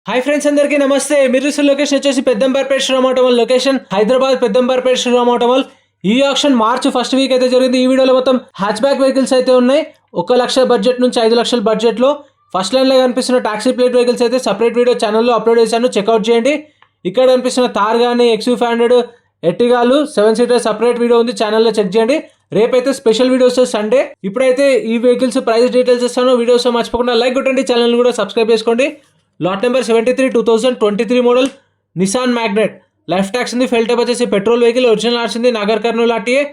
Hi friends, అందరికీ నమస్తే. మీరు చూసిన లొకేషన్ వచ్చేసి పెద్దంబర్పేట శ్రీరామ్ ఆటోమల్ లొకేషన్ హైదరాబాద్. పెద్దంబర్పేట శ్రీరామ్ ఆటోమల్ ఈ ఆక్షన్ మార్చ్ ఫస్ట్ వీక్ అయితే జరిగింది. ఈ వీడియోలో మొత్తం హ్యాచ్ బ్యాక్ వెహికల్స్ అయితే ఉన్నాయి. 1 లక్ష బడ్జెట్ నుంచి 5 లక్షల బడ్జెట్లో ఫస్ట్ లైన్లో కనిపిస్తున్న టాక్సీ ప్లేట్ వెహికల్స్ అయితే సపరేట్ వీడియో ఛానల్లో అప్లోడ్ చేశాను, చెక్అవుట్ చేయండి. ఇక్కడ కనిపిస్తున్న థార్ కానీ XU500 ఎర్టిగాలు 7 సీటర్ సపరేట్ వీడియో ఉంది, ఛానల్లో చెక్ చేయండి. రేపైతే స్పెషల్ వీడియోస్ సండే. ఇప్పుడైతే ఈ వెహికల్స్ ప్రైస్ డీటెయిల్స్ ఇస్తాను. వీడియోస్ మర్చిపోకుండా లైక్ కొట్టండి, ఛానల్ కూడా సబ్స్క్రైబ్ చేసుకోండి. Lot number 73 2023 model Nissan Magnite. Life tax ఉంది, ఫెల్ టైప్ వచ్చేసి పెట్రోల్ వెహికల్, ఒరిజినల్ ఆర్ట్స్ ఉంది, నగర్ కర్నూలు ఆర్టీఏ.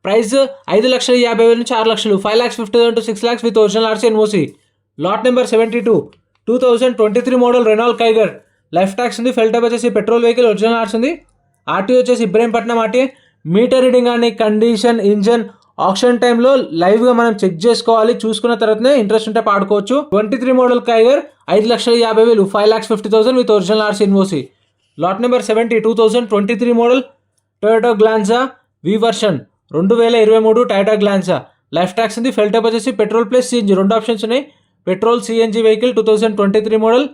ప్రైస్ 5,50,000 నుంచి 6 లక్షలు, 5,50,000 to 6 lakhs with original RC NOC. Lot number 72 2023 model Renault Kiger. Life tax ఉంది, fuel type వచ్చేసి petrol vehicle, original arts ఉంది. RTO వచ్చేసి Ibrahimpatnam RTA. Meter reading కానీ condition engine option టైంలో లైవ్గా మనం చెక్ చేసుకోవాలి, చూసుకున్న తర్వాతనే ఇంట్రెస్ట్ ఉంటే పాడుకోవచ్చు. 23 model Kiger 5,50,000, 5,50,000 with original RC NOC. Lot number 70 2023 model Toyota Glanza V version 2023 Toyota Glanza. Life tax ఉంది, ఫెల్ టైప్ వచ్చేసి పెట్రోల్ ప్లస్ సిఎన్జి, 2 ఆప్షన్స్ ఉన్నాయి. Petrol CNG vehicle 2023 model,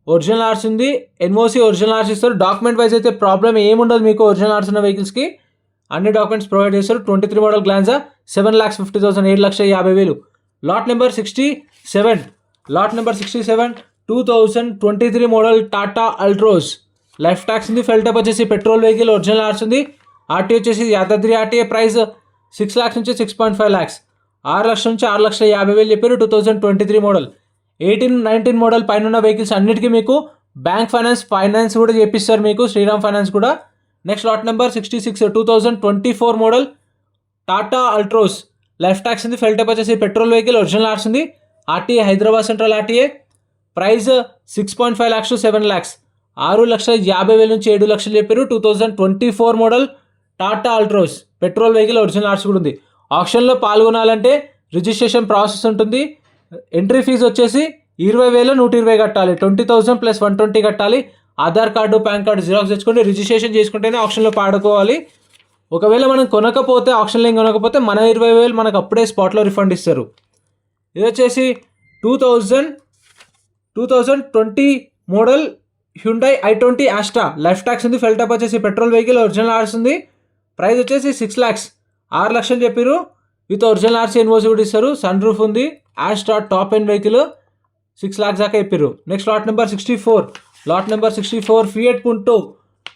original ఆర్స్ ఉంది, ఎన్ఓసి ఒరిజినల్ ఆర్స్ ఇస్తారు. Document wise అయితే problem ఏముండదు మీకు. Original ఆర్స్ ఉన్న వెహికల్స్కి అన్ని డాక్యుమెంట్స్ ప్రొవైడ్ చేస్తారు. 23 model Glanza 7,50,000, 7,50,000. Lot number 67 2023 model Tata Altroz. Life tax ఉంది, ఫెల్ టైప్ వచ్చేసి పెట్రోల్ వెహికల్, ఒరిజినల్ ఆర్స్ ఉంది. ఆర్టీ వచ్చేసి యాదాద్రి ఆర్టీఏ. ప్రైస్ 6 lakhs నుంచి 6.5 lakhs, 6 లక్షల నుంచి 6,50,000 చెప్పారు. 2023 మోడల్. 18-19 మోడల్ పైన ఉన్న వెహికల్స్ అన్నిటికీ మీకు బ్యాంక్ ఫైనాన్స్ కూడా చేపిస్తారు మీకు, శ్రీరామ్ ఫైనాన్స్ కూడా. Next lot number 66 2024 model Tata Altroz. Life tax ఉంది, ఫెల్ టైప్ వచ్చేసి పెట్రోల్ వెహికల్, ఒరిజినల్ ఆర్స్ ఉంది. RTA Hyderabad central RTA. Price 6.5 lakhs to 7 lakhs, 6,50,000 నుంచి 7 లక్షలు చెప్పారు. 2024 model Tata Altroz petrol vehicle, original arts కూడా ఉంది. ఆప్షన్లో పాల్గొనాలంటే రిజిస్ట్రేషన్ ప్రాసెస్ ఉంటుంది. ఎంట్రీ ఫీజు వచ్చేసి 20,000 120 కట్టాలి, 20,000 + 120 కట్టాలి. Aadhaar card pan card xerox తెచ్చుకొని రిజిస్ట్రేషన్ చేసుకుంటేనే ఆప్షన్లో పాడుకోవాలి. ఒకవేళ మనం కొనకపోతే, ఆప్షన్లో ఏం కొనకపోతే మన 20,000 మనకు అప్పుడే స్పాట్లో రిఫండ్ ఇస్తారు. ఇది వచ్చేసి 2020 model Hyundai i20 Asta. Life tax ఉంది, ఫెల్ టైప్ వచ్చేసి పెట్రోల్ వెహికల్, ఒరిజినల్ ఆర్స్ ఉంది. ప్రైస్ వచ్చేసి 6 lakhs, 6 లక్షలు చెప్పారు. విత్ ఒరిజినల్ ఆర్సీ ఎన్ఓసి కూడా ఇస్తారు. సన్ రూఫ్ ఉంది. ఆస్ట్రా టాప్ ఎండ్ వెహికల్, 6 lakhs దాకా చెప్పారు. Next lot number 64 fiat పుంటో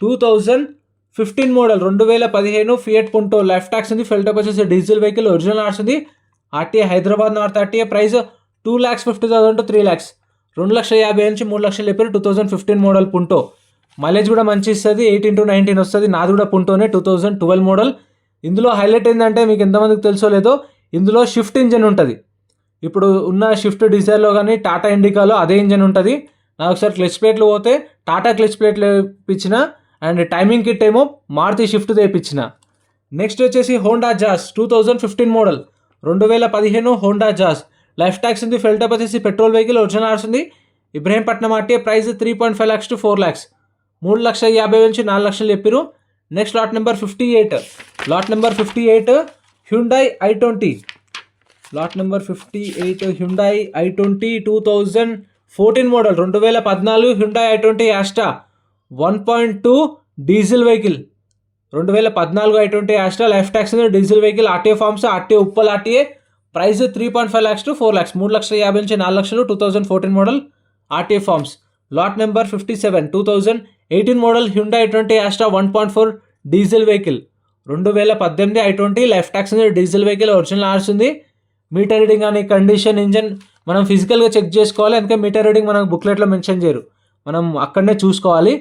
2015 model 2015 fiat పుంటో. Life tax ఉంది, ఫెల్ టైప్ వచ్చేసి డీజిల్ వెహికల్, ఒరిజినల్ ఆర్స్ ఉంది. RTA Hyderabad north RTA. Price 2,50,000 to 3 lakhs, 2,50,000 నుంచి 3 లక్షలు చెప్పారు. 2015 మోడల్ పుంటో. మైలేజ్ కూడా మంచి ఇస్తుంది, 18 to 19 వస్తుంది. నాది కూడా పుంటోనే 2012 మోడల్. ఇందులో హైలైట్ ఏంటంటే మీకు ఎంతమందికి తెలుసో లేదో, ఇందులో షిఫ్ట్ ఇంజన్ ఉంటుంది. ఇప్పుడు ఉన్న షిఫ్ట్ డిజైర్లో కానీ టాటా ఇండికాలో అదే ఇంజన్ ఉంటుంది. నాకు ఒకసారి క్లచ్ ప్లేట్లు పోతే టాటా క్లచ్ ప్లేట్లు వేయించిన, అండ్ టైమింగ్ కిట్ ఏమో మారుతి షిఫ్ట్ తెప్పించిన. నెక్స్ట్ వచ్చేసి Honda Jazz 2015 model 2015 Honda Jazz. Life tax ఉంది, ఫెల్ టైప్ వచ్చేసి పెట్రోల్ వెహికల్, ఒరిజినల్ ఆర్స్ ఉంది. Ibrahimpatnam RTA. Price 3.5 lakhs to 4 lakhs, 3,50,000 నుంచి 4 లక్షలు చెప్పారు. Next lot number 58 Hyundai i20. Lot number 58 Hyundai i20 2014 model 2014 Hyundai i20 Asta 1.2 diesel vehicle, 2014 i20 Asta. Life tax ఉంది, diesel vehicle, RTA forms, RTA Uppal RTA. Price 3.5 lakhs to 4 lakhs, 3,50,000 నుంచి 4 లక్షలు. 2014 model RTA forms. Lot number 57 2018 model Hyundai i20 Asta 1.4 diesel vehicle, 2018 i20. Life tax ఉంది, diesel vehicle, original ఆర్స్ ఉంది. Meter reading కానీ condition engine మనం ఫిజికల్గా check చేసుకోవాలి. ఎందుకంటే meter reading మనకు బుక్లెట్లో మెన్షన్ చేయరు, మనం అక్కడనే చూసుకోవాలి.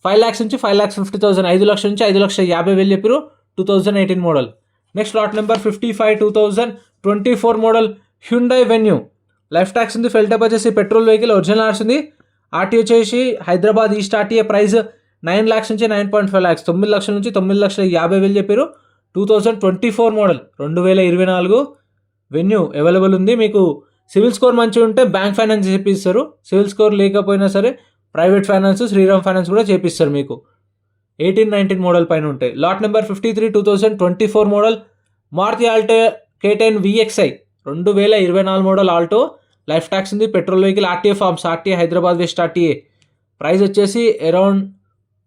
5 lakhs నుంచి 5,50,000, 5 లక్షల నుంచి 5,50,000 చెప్పారు. 2018 model. Next lot number 55 2024 model Hyundai venue. Life tax ఉంది, ఫెల్ టైప్ వచ్చేసి పెట్రోల్ వెహికల్, ఒరిజినల్ ఆర్స్ ఉంది. ఆర్టీ వచ్చేసి Hyderabad east RTA. Price 9 lakhs నుంచి 9.5 lakhs, 9 లక్షల నుంచి 9,50,000 చెప్పారు. 2024 మోడల్ 2024 వెన్యూ అవైలబుల్ ఉంది. మీకు సివిల్ స్కోర్ మంచిగా ఉంటే బ్యాంక్ ఫైనాన్స్ చేపిస్తారు. సివిల్ స్కోర్ లేకపోయినా సరే ప్రైవేట్ ఫైనాన్స్, శ్రీరామ్ ఫైనాన్స్ కూడా చేపిస్తారు మీకు. 18-19 మోడల్ పైన ఉంటాయి. Lot number 53 2024 model Maruti Alto K10 VXI 2024 model Alto. Life tax ఉంది, petrol vehicle, RTA forms, RTA Hyderabad west RTA. Price వచ్చేసి అరౌండ్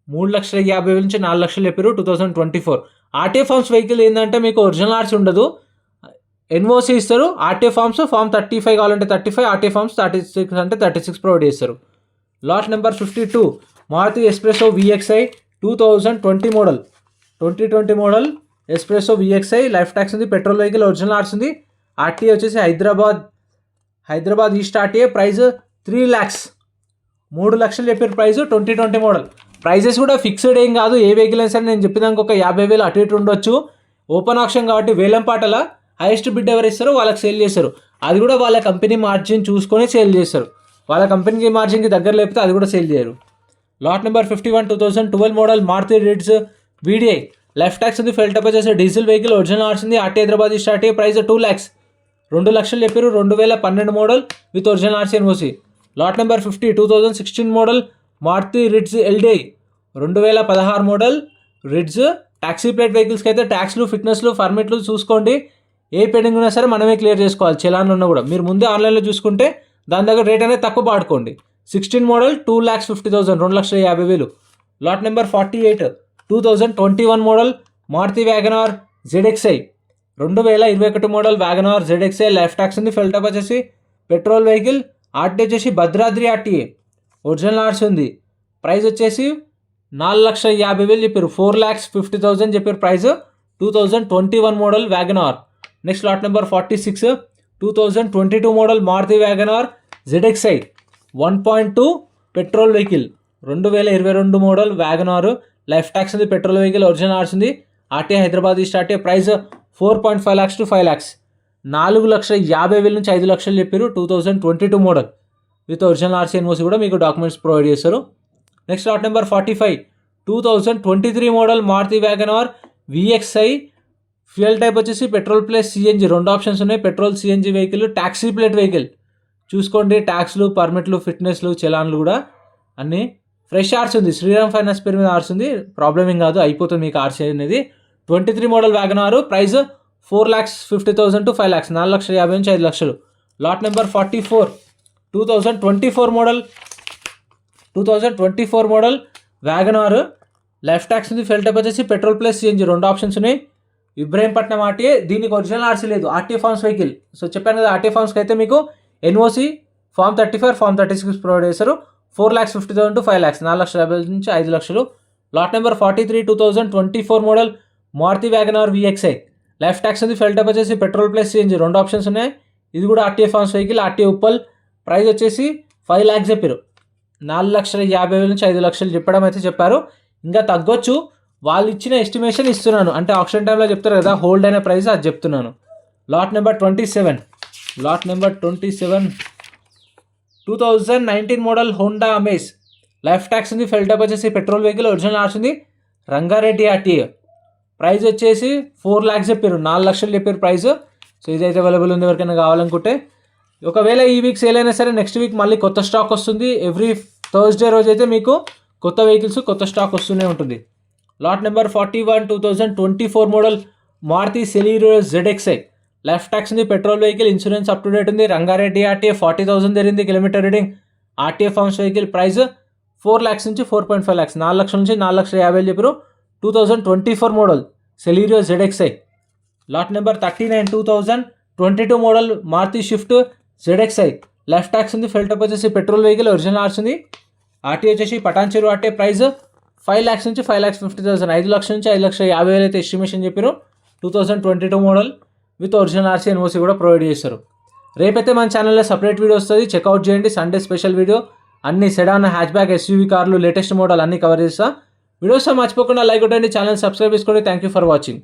3,50,000 నుంచి 4 లక్షలు చెప్పారు 2024. ఆర్టీఏ ఫార్మ్స్ వెహికల్ ఏంటంటే మీకు ఒరిజినల్ ఆర్సీ ఉండదు, ఎన్ఓసి ఇస్తారు. ఆర్టీఏ ఫార్మ్స్ ఫార్మ్ 35 కావాలంటే 35, ఆర్టీఏ ఫార్మ్స్ 36 అంటే 36 ప్రొవైడ్ చేస్తారు. Lot number 52 Maruti Espresso VXI 2020 model, 2020 model Espresso VXI. Life tax ఉంది, పెట్రోల్ వెహికల్, ఒరిజినల్ ఆర్ట్స్ ఉంది. ఆర్టీఏ వచ్చేసి Hyderabad east RTA. Price 3 lakhs, 3 లక్షలు చెప్పారు ప్రైస్. 2020 మోడల్. ప్రైజెస్ కూడా ఫిక్స్డ్ ఏం కాదు, ఏ వెహికల్ అయినా సరే నేను చెప్పినాక ఒక 50,000 అటు ఇటు ఉండొచ్చు. ఓపెన్ ఆప్షన్ కాబట్టి వేలం పాటల హైయెస్ట్ బిడ్ ఎవరు ఇస్తారో వాళ్ళకి సేల్ చేస్తారు. అది కూడా వాళ్ళ కంపెనీ మార్జిన్ చూసుకొని సేల్ చేస్తారు. వాళ్ళ కంపెనీకి మార్జిన్కి దగ్గర లేకపోతే అది కూడా సేల్ చేయరు. Lot number 51 2012 model Maruti Ritz VDI. Life tax ఉంది, ఫెల్ టప్ వచ్చేసి డీజిల్ వెహికల్, ఒరిజినల్ ఆర్ట్స్ ఉంది. RT Hyderabad east RTA. Price 2 lakhs, 2 లక్షలు చెప్పారు. 2012 model with original RC NOC. Lot number 50 2016 model Maruti Ritz LDI. 2016 model Ritz. Taxi plate వెహికల్స్కి అయితే ట్యాక్స్లు, ఫిట్నెస్లు, పర్మిట్లు చూసుకోండి. ఏ పెండింగ్ ఉన్నా సరే మనమే క్లియర్ చేసుకోవాలి. చలాన్లు ఉన్నా కూడా మీరు ముందే ఆన్లైన్లో చూసుకుంటే దాని దగ్గర రేట్ అనేది తక్కువ పాడుకోండి. 16 model 2,50,000, 2,50,000. Lot number 48 2021 model Maruti WagonR ZXi. 2021 model WagonR ZXi. Life tax ఉంది, ఫెల్ టప్ వచ్చేసి పెట్రోల్ వెహికల్. ఆర్టీ వచ్చేసి భద్రాద్రి ఆర్టీఏ, ఒరిజినల్ ఆర్ట్స్ ఉంది. ప్రైస్ వచ్చేసి 4,50,000 చెప్పారు. 4,50,000 చెప్పారు price. 2021 model WagonR. Next lot number 46 2022 model Maruti WagonR ZXi 1.2 petrol vehicle. 2022 model WagonR. Life tax ఉంది, petrol vehicle, original arts ఉంది. RTA Hyderabad east RTA. Price 4.5 lakhs to 5 lakhs, 4,50,000 నుంచి 5 లక్షలు చెప్పారు. 2022 model with original RC NOC కూడా మీకు documents provide చేస్తారు. Next lot number 45 2023 model Maruti WagonR VXI. Fuel type వచ్చేసి petrol plus CNG, 2 options ఉన్నాయి. Petrol CNG vehicle, taxi plate vehicle చూసుకోండి. ట్యాక్స్లు, పర్మిట్లు, ఫిట్నెస్లు, చలాన్లు కూడా అన్నీ. ఫ్రెష్ ఆర్స్ ఉంది, శ్రీరామ్ ఫైనాన్స్ పేరు మీద ఆర్స్ ఉంది. ప్రాబ్లం ఏం కాదు, అయిపోతుంది మీకు ఆర్సీ అనేది. 23 model WagonR. Price 4,50,000 to 5 lakhs, 4,50,000 నుంచి 5 లక్షలు. Lot number 44 2024 model WagonR. Life tax ఉంది, ఫెల్ టైప్ వచ్చేసి పెట్రోల్ ప్లస్ సిఎన్జి, 2 ఆప్షన్స్ ఉన్నాయి. ఇబ్రహీంపట్నం ఆర్టీఏ. దీనికి ఒరిజినల్ ఆర్సీ లేదు, ఆర్టీఏ ఫార్మ్స్ వెహికల్. సో చెప్పాను కదా, ఆర్టీఏ ఫార్మ్స్కి అయితే మీకు ఎన్ఓసి ఫార్మ్ 35, ఫార్మ్ 36 ప్రొవైడ్ చేస్తారు. 4,50,000 to 5 lakhs, 4,50,000 నుంచి 5 లక్షలు. Lot number 43 2024 model Maruti WagonR VXI. Life tax ఉంది, ఫెల్ టైప్ వచ్చేసి పెట్రోల్ ప్లస్ సిఎన్జి, 2 ఆప్షన్స్ ఉన్నాయి. ఇది కూడా RTA forms vehicle, RTA Uppal. Price వచ్చేసి 5 lakhs చెప్పారు. 4,50,000 నుంచి 5 లక్షలు చెప్పడం అయితే చెప్పారు. ఇంకా తగ్గొచ్చు, వాళ్ళు ఇచ్చిన ఎస్టిమేషన్ ఇస్తున్నాను. అంటే ఆప్షన్ టైంలో చెప్తారు కదా హోల్డ్ అయిన ప్రైస్, అది చెప్తున్నాను. Lot number 27 2019 model Honda amaze. Life tax ఉంది, ఫెల్ టైప్ వచ్చేసి పెట్రోల్ వెహికల్, ఒరిజినల్ ఆర్ట్స్ ఉంది. రంగారెడ్డి ఆర్టీఏ. ప్రైస్ వచ్చేసి 4 lakhs చెప్పారు, 4 లక్షలు చెప్పారు ప్రైస్. సో ఇదైతే అవైలబుల్ ఉంది ఎవరికైనా కావాలనుకుంటే. ఒకవేళ ఈ వీక్ సేల్ అయినా సరే నెక్స్ట్ వీక్ మళ్ళీ కొత్త స్టాక్ వస్తుంది. ఎవ్రీ థర్స్డే రోజు అయితే మీకు కొత్త వెహికల్స్, కొత్త స్టాక్ వస్తూనే ఉంటుంది. Lot number 41 2024 model Maruti Celerio ZXi. Life tax ఉంది, petrol vehicle, insurance up to date ఉంది. రంగారెడ్డి ఆర్టీఏ. 40,000 జరిగింది kilometre reading. RTA forms vehicle. Price 4 lakhs నుంచి 4.5 lakhs, 4 లక్షల నుంచి 4,50,000 చెప్పారు. 2024 model Celerio ZXi. Lot number 39 2022 model Maruti Swift ZXi. Life tax ఉంది, fuel type వచ్చేసి petrol vehicle, original arts ఉంది. RT వచ్చేసి పటాన్చెరు ఆర్టీ. ప్రైస్ 5 lakhs నుంచి 5,50,000, 5 లక్షల నుంచి 5,50,000 అయితే ఎస్టిమేషన్ చెప్పారు. 2022 model with original RC NOC కూడా ప్రొవైడ్ చేస్తారు. రేపైతే మన ఛానల్లో సపరేట్ వీడియో వస్తుంది, చెక్అవుట్ చేయండి. సండే స్పెషల్ వీడియో, అన్ని సెడాన్, హ్యాచ్ బ్యాక్, ఎస్యూవీ కార్లు, లేటెస్ట్ మోడల్ అన్ని కవర్ చేస్తా. వీడియోస్ మర్చిపోకుండా లైక్ కొట్టండి, ఛానల్ సబ్స్క్రైబ్ చేసుకోండి. Thank you for watching.